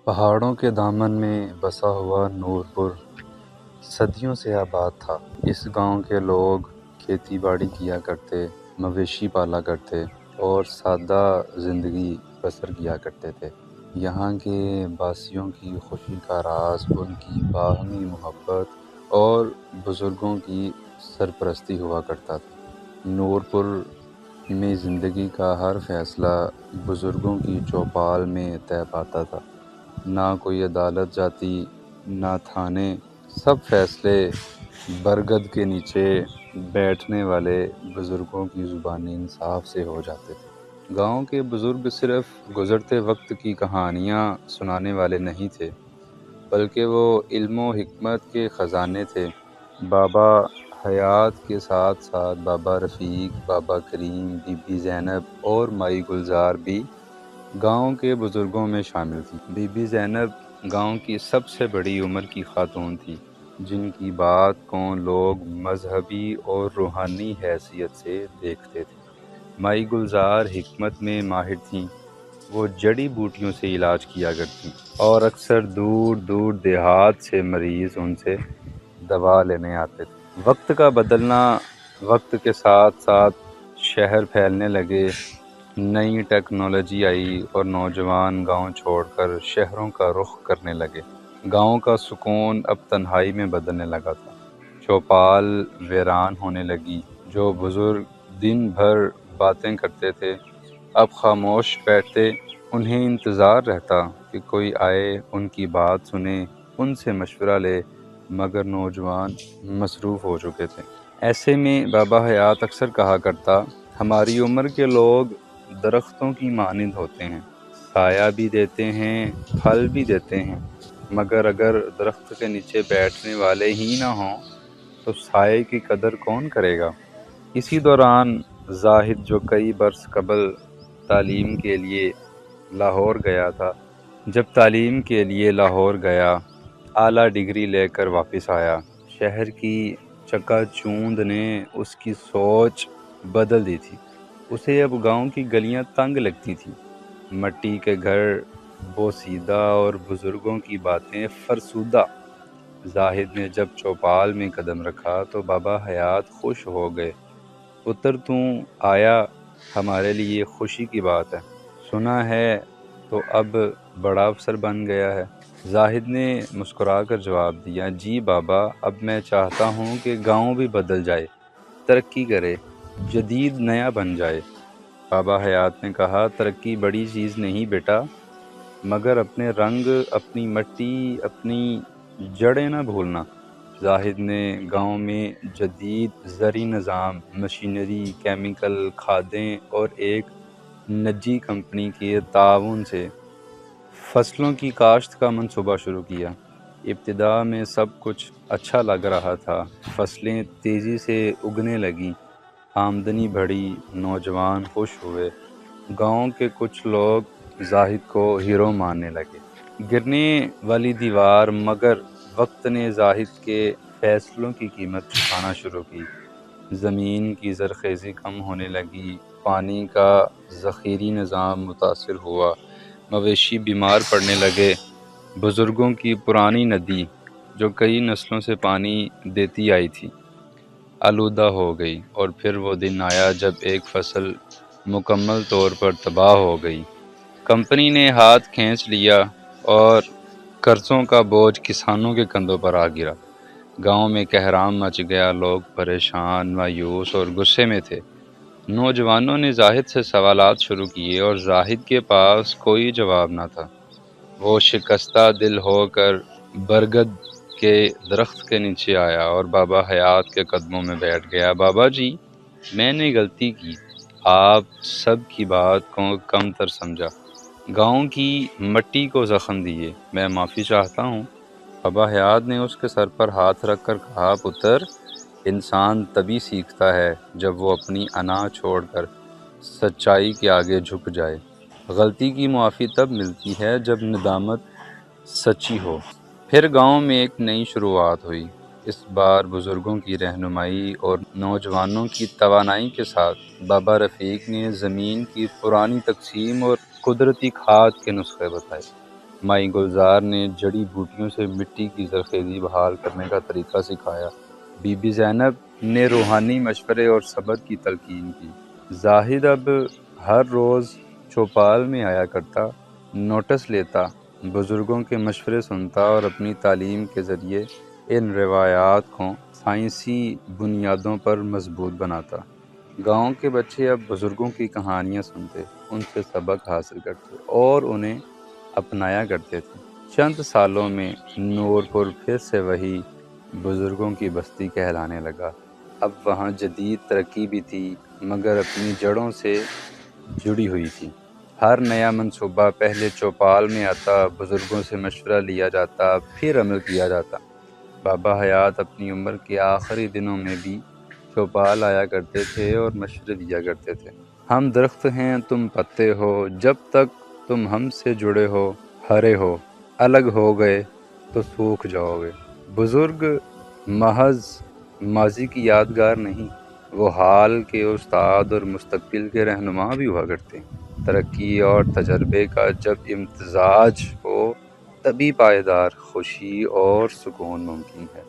پہاڑوں کے دامن میں بسا ہوا نورپور صدیوں سے آباد تھا۔ اس گاؤں کے لوگ کھیتی باڑی کیا کرتے، مویشی پالا کرتے اور سادہ زندگی بسر کیا کرتے تھے۔ یہاں کے باسیوں کی خوشی کا راز ان کی باہمی محبت اور بزرگوں کی سرپرستی ہوا کرتا تھا۔ نورپور میں زندگی کا ہر فیصلہ بزرگوں کی چوپال میں طے پاتا تھا۔ نہ کوئی عدالت جاتی، نہ تھانے، سب فیصلے برگد کے نیچے بیٹھنے والے بزرگوں کی زبانی انصاف سے ہو جاتے تھے۔ گاؤں کے بزرگ صرف گزرتے وقت کی کہانیاں سنانے والے نہیں تھے، بلکہ وہ علم و حکمت کے خزانے تھے۔ بابا حیات کے ساتھ ساتھ بابا رفیق، بابا کریم، بی بی زینب اور مائی گلزار بھی گاؤں کے بزرگوں میں شامل تھی۔ بی بی زینب گاؤں کی سب سے بڑی عمر کی خاتون تھی، جن کی بات کو لوگ مذہبی اور روحانی حیثیت سے دیکھتے تھے۔ مائی گلزار حکمت میں ماہر تھیں۔ وہ جڑی بوٹیوں سے علاج کیا کرتی اور اکثر دور دور دیہات سے مریض ان سے دوا لینے آتے تھے۔ وقت کا بدلنا، وقت کے ساتھ ساتھ شہر پھیلنے لگے، نئی ٹیکنالوجی آئی اور نوجوان گاؤں چھوڑ کر شہروں کا رخ کرنے لگے۔ گاؤں کا سکون اب تنہائی میں بدلنے لگا تھا۔ چوپال ویران ہونے لگی۔ جو بزرگ دن بھر باتیں کرتے تھے اب خاموش بیٹھتے۔ انہیں انتظار رہتا کہ کوئی آئے، ان کی بات سنے، ان سے مشورہ لے، مگر نوجوان مصروف ہو چکے تھے۔ ایسے میں بابا حیات اکثر کہا کرتا، ہماری عمر کے لوگ درختوں کی مانند ہوتے ہیں، سایہ بھی دیتے ہیں، پھل بھی دیتے ہیں، مگر اگر درخت کے نیچے بیٹھنے والے ہی نہ ہوں تو سائے کی قدر کون کرے گا؟ اسی دوران زاہد، جو کئی برس قبل تعلیم کے لیے لاہور گیا تھا، جب تعلیم کے لیے لاہور گیا، اعلیٰ ڈگری لے کر واپس آیا۔ شہر کی چکا چوند نے اس کی سوچ بدل دی تھی۔ اسے اب گاؤں کی گلیاں تنگ لگتی تھیں، مٹی کے گھر بوسیدہ اور بزرگوں کی باتیں فرسودہ۔ زاہد نے جب چوپال میں قدم رکھا تو بابا حیات خوش ہو گئے۔ پتر، تو آیا، ہمارے لیے خوشی کی بات ہے۔ سنا ہے تو اب بڑا افسر بن گیا ہے۔ زاہد نے مسکرا کر جواب دیا، جی بابا، اب میں چاہتا ہوں کہ گاؤں بھی بدل جائے، ترقی کرے، جدید نیا بن جائے۔ بابا حیات نے کہا، ترقی بڑی چیز نہیں بیٹا، مگر اپنے رنگ، اپنی مٹی، اپنی جڑیں نہ بھولنا۔ زاہد نے گاؤں میں جدید زرعی نظام، مشینری، کیمیکل کھادیں اور ایک نجی کمپنی کے تعاون سے فصلوں کی کاشت کا منصوبہ شروع کیا۔ ابتدا میں سب کچھ اچھا لگ رہا تھا، فصلیں تیزی سے اگنے لگیں، آمدنی بڑھی، نوجوان خوش ہوئے۔ گاؤں کے کچھ لوگ زاہد کو ہیرو ماننے لگے۔ گرنے والی دیوار، مگر وقت نے زاہد کے فیصلوں کی قیمت چکانا شروع کی۔ زمین کی زرخیزی کم ہونے لگی، پانی کا ذخیری نظام متاثر ہوا، مویشی بیمار پڑنے لگے۔ بزرگوں کی پرانی ندی، جو کئی نسلوں سے پانی دیتی آئی تھی، آلودہ ہو گئی، اور پھر وہ دن آیا جب ایک فصل مکمل طور پر تباہ ہو گئی۔ کمپنی نے ہاتھ کھینچ لیا اور قرضوں کا بوجھ کسانوں کے کندھوں پر آ گرا۔ گاؤں میں کہرام مچ گیا، لوگ پریشان، مایوس اور غصے میں تھے۔ نوجوانوں نے زاہد سے سوالات شروع کیے اور زاہد کے پاس کوئی جواب نہ تھا۔ وہ شکستہ دل ہو کر برگد کے درخت کے نیچے آیا اور بابا حیات کے قدموں میں بیٹھ گیا۔ بابا جی، میں نے غلطی کی، آپ سب کی بات کو کم تر سمجھا، گاؤں کی مٹی کو زخم دیے، میں معافی چاہتا ہوں۔ بابا حیات نے اس کے سر پر ہاتھ رکھ کر کہا، پتر، انسان تبھی سیکھتا ہے جب وہ اپنی انا چھوڑ کر سچائی کے آگے جھک جائے۔ غلطی کی معافی تب ملتی ہے جب ندامت سچی ہو۔ پھر گاؤں میں ایک نئی شروعات ہوئی۔ اس بار بزرگوں کی رہنمائی اور نوجوانوں کی توانائی کے ساتھ بابا رفیق نے زمین کی پرانی تقسیم اور قدرتی کھاد کے نسخے بتائے۔ مائی گلزار نے جڑی بوٹیوں سے مٹی کی زرخیزی بحال کرنے کا طریقہ سکھایا۔ بی بی زینب نے روحانی مشورے اور صبر کی تلقین کی۔ زاہد اب ہر روز چوپال میں آیا کرتا، نوٹس لیتا، بزرگوں کے مشورے سنتا اور اپنی تعلیم کے ذریعے ان روایات کو سائنسی بنیادوں پر مضبوط بناتا۔ گاؤں کے بچے اب بزرگوں کی کہانیاں سنتے، ان سے سبق حاصل کرتے اور انہیں اپنایا کرتے تھے۔ چند سالوں میں نورپور پھر سے وہی بزرگوں کی بستی کہلانے لگا۔ اب وہاں جدید ترقی بھی تھی مگر اپنی جڑوں سے جڑی ہوئی تھی۔ ہر نیا منصوبہ پہلے چوپال میں آتا، بزرگوں سے مشورہ لیا جاتا، پھر عمل کیا جاتا۔ بابا حیات اپنی عمر کے آخری دنوں میں بھی چوپال آیا کرتے تھے اور مشورے دیا کرتے تھے۔ ہم درخت ہیں تم پتے ہو، جب تک تم ہم سے جڑے ہو ہرے ہو، الگ ہو گئے تو سوکھ جاؤ گے۔ بزرگ محض ماضی کی یادگار نہیں، وہ حال کے استاد اور مستقبل کے رہنما بھی ہوا کرتے ہیں۔ ترقی اور تجربے کا جب امتزاج ہو تبھی پائیدار خوشی اور سکون ممکن ہے۔